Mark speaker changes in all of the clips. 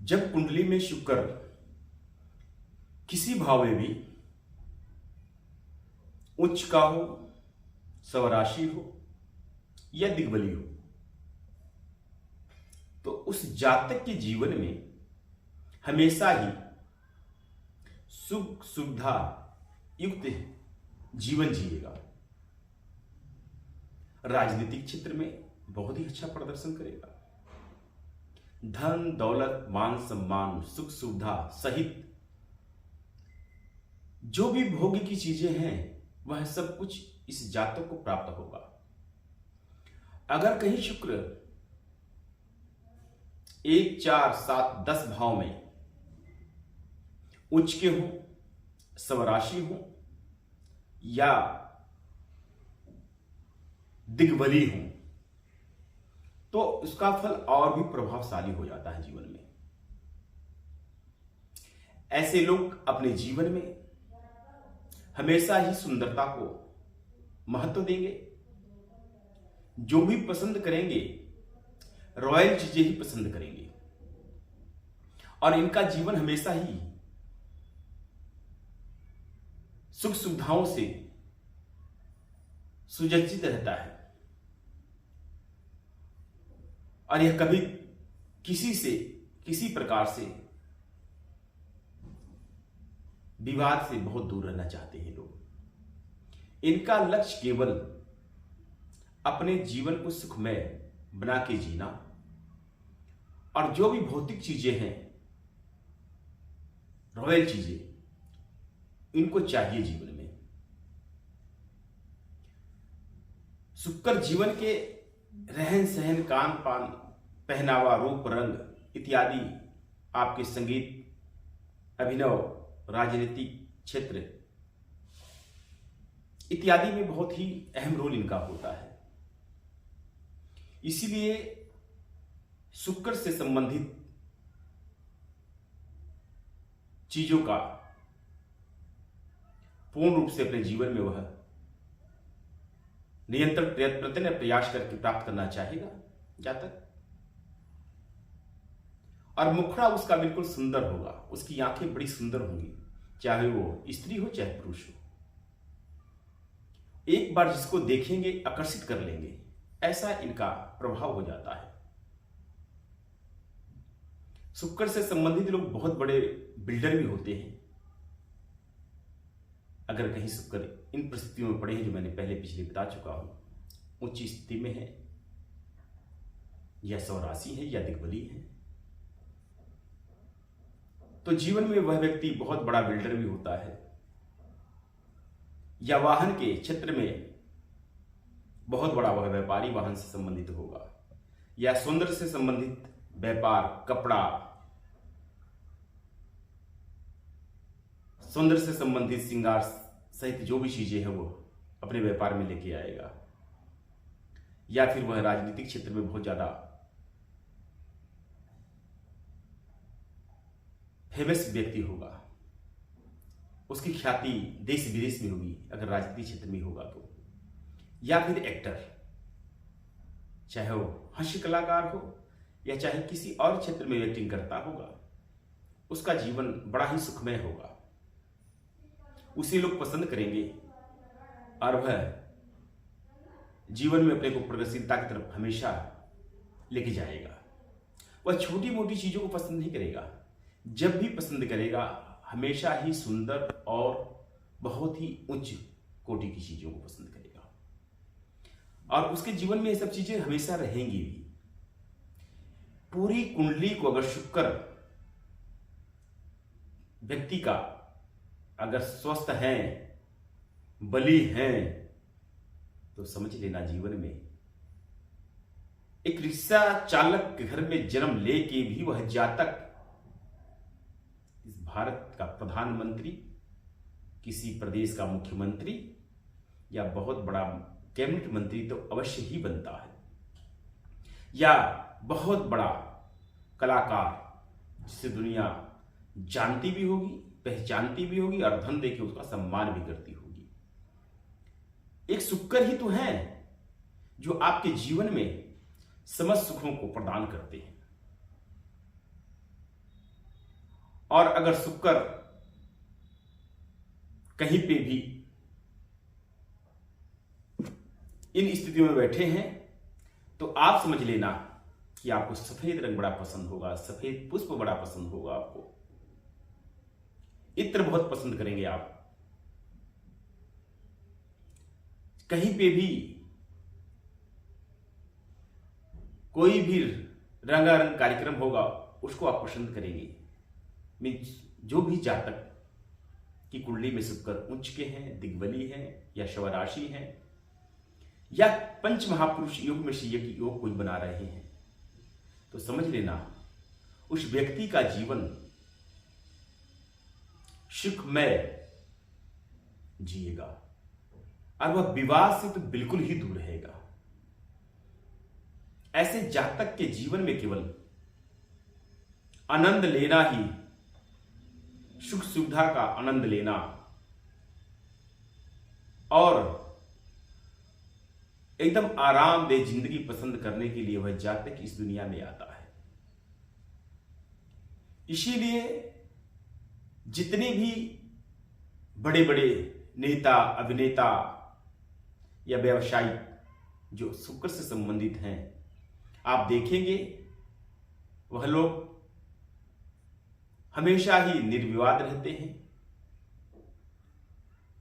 Speaker 1: जब कुंडली में शुक्र किसी भाव में भी उच्च का हो, स्वराशि हो या दिग्बली हो, तो उस जातक के जीवन में हमेशा ही सुख सुविधा युक्त जीवन जिएगा। राजनीतिक क्षेत्र में बहुत ही अच्छा प्रदर्शन करेगा। धन दौलत मान सम्मान सुख सुविधा सहित जो भी भोग की चीजें हैं वह सब कुछ इस जातक को प्राप्त होगा। अगर कहीं शुक्र 1, 4, 7, 10 भाव में उच्च के हो, स्वराशि हो या दिग्बली हो, तो उसका फल और भी प्रभावशाली हो जाता है जीवन में। ऐसे लोग अपने जीवन में हमेशा ही सुंदरता को महत्व देंगे। जो भी पसंद करेंगे रॉयल चीजें ही पसंद करेंगे और इनका जीवन हमेशा ही सुख सुविधाओं से सुसज्जित रहता है और यह कभी किसी प्रकार से विवाद से बहुत दूर रहना चाहते हैं लोग। इनका लक्ष्य केवल अपने जीवन को सुखमय बना के जीना और जो भी भौतिक चीजें हैं, रॉयल चीजें, इनको चाहिए जीवन में। शुक्र जीवन के रहन सहन, कान पान, पहनावा, रूप रंग इत्यादि, आपके संगीत, अभिनव, राजनीतिक क्षेत्र इत्यादि में बहुत ही अहम रोल इनका होता है। इसीलिए शुक्र से संबंधित चीजों का पूर्ण रूप से अपने जीवन में वह नियंत्रण प्रयास करके प्राप्त करना चाहेगा जातक। और मुखड़ा उसका बिल्कुल सुंदर होगा, उसकी आंखें बड़ी सुंदर होंगी, चाहे वो स्त्री हो चाहे पुरुष हो। एक बार जिसको देखेंगे आकर्षित कर लेंगे, ऐसा इनका प्रभाव हो जाता है। शुक्र से संबंधित लोग बहुत बड़े बिल्डर भी होते हैं। अगर कहीं शुक्र इन परिस्थितियों में पड़े हैं जो मैंने पहले पिछले बता चुका हूं, उच्च स्थिति में है या स्वराशि है या दिग्बली है, तो जीवन में वह व्यक्ति बहुत बड़ा बिल्डर भी होता है या वाहन के क्षेत्र में बहुत बड़ा वह व्यापारी वाहन से संबंधित होगा या सौंदर्य से संबंधित व्यापार, कपड़ा, सौंदर्य से संबंधित श्रृंगार सहित जो भी चीजें हैं वो अपने व्यापार में लेके आएगा। या फिर वह राजनीतिक क्षेत्र में बहुत ज्यादा फेमस व्यक्ति होगा, उसकी ख्याति देश विदेश में होगी अगर राजनीतिक क्षेत्र में होगा तो। या फिर एक्टर, चाहे वो हास्य कलाकार हो या चाहे किसी और क्षेत्र में एक्टिंग करता होगा, उसका जीवन बड़ा ही सुखमय होगा। उसे लोग पसंद करेंगे और वह जीवन में अपने को प्रगतिशीलता की तरफ हमेशा लेके जाएगा। वह छोटी मोटी चीजों को पसंद नहीं करेगा, जब भी पसंद करेगा हमेशा ही सुंदर और बहुत ही उच्च कोटि की चीजों को पसंद करेगा और उसके जीवन में ये सब चीजें हमेशा रहेंगी भी। पूरी कुंडली को अगर शुक्र व्यक्ति का अगर स्वस्थ है, बली है, तो समझ लेना जीवन में एक रिक्शा चालक के घर में जन्म लेके भी वह जातक इस भारत का प्रधानमंत्री, किसी प्रदेश का मुख्यमंत्री या बहुत बड़ा कैबिनेट मंत्री तो अवश्य ही बनता है, या बहुत बड़ा कलाकार जिसे दुनिया जानती भी होगी, पहचानती भी होगी और धन देके उसका सम्मान भी करती होगी। एक शुक्र ही तो है जो आपके जीवन में समस्त सुखों को प्रदान करते हैं। और अगर शुक्र कहीं पे भी इन स्थितियों में बैठे हैं तो आप समझ लेना कि आपको सफेद रंग बड़ा पसंद होगा, सफेद पुष्प बड़ा पसंद होगा, आपको इत्र बहुत पसंद करेंगे आप। कहीं पे भी कोई भी रंगारंग कार्यक्रम होगा उसको आप पसंद करेंगे। मीन्स जो भी जातक की कुंडली में शुक्र उच्च के हैं, दिग्बली है या शवराशि है या पंच महापुरुष योग में से योग कोई बना रहे हैं तो समझ लेना उस व्यक्ति का जीवन सुखमय जिएगा और वह विवाद से तो बिल्कुल ही दूर रहेगा। ऐसे जातक के जीवन में केवल आनंद लेना ही, सुख सुविधा का आनंद लेना और एकदम आरामदेह जिंदगी पसंद करने के लिए वह जातक इस दुनिया में आता है। इसीलिए जितने भी बड़े बड़े नेता, अभिनेता या व्यवसायी जो शुक्र से संबंधित हैं, आप देखेंगे वह लोग हमेशा ही निर्विवाद रहते हैं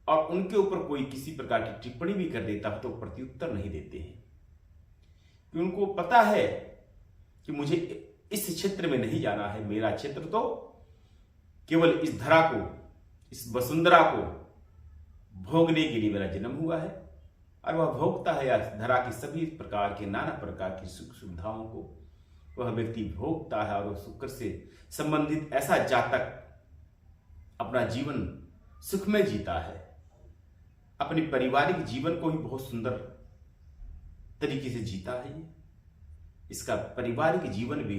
Speaker 1: और उनके ऊपर कोई किसी प्रकार की टिप्पणी भी कर देता है तो प्रत्युत्तर नहीं देते हैं, कि उनको पता है कि मुझे इस क्षेत्र में नहीं जाना है। मेरा क्षेत्र तो केवल इस धरा को, इस वसुंधरा को भोगने के लिए मेरा जन्म हुआ है और वह भोगता है। या धरा की सभी प्रकार के, नाना प्रकार की सुख सुविधाओं को वह व्यक्ति भोगता है। और वह शुक्र से संबंधित ऐसा जातक अपना जीवन सुखमय जीता है, अपने पारिवारिक जीवन को भी बहुत सुंदर तरीके से जीता है। इसका पारिवारिक जीवन भी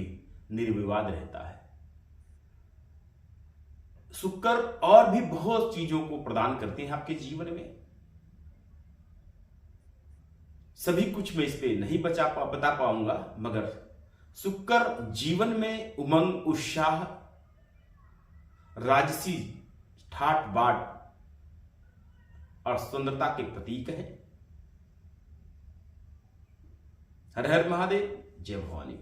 Speaker 1: निर्विवाद रहता है। शुक्र और भी बहुत चीजों को प्रदान करते हैं आपके जीवन में। सभी कुछ मैं इस पे नहीं बता पाऊंगा, मगर शुक्र जीवन में उमंग, उत्साह, राजसी ठाट बाट और सुंदरता के प्रतीक है। हर हर महादेव, जय भवानी।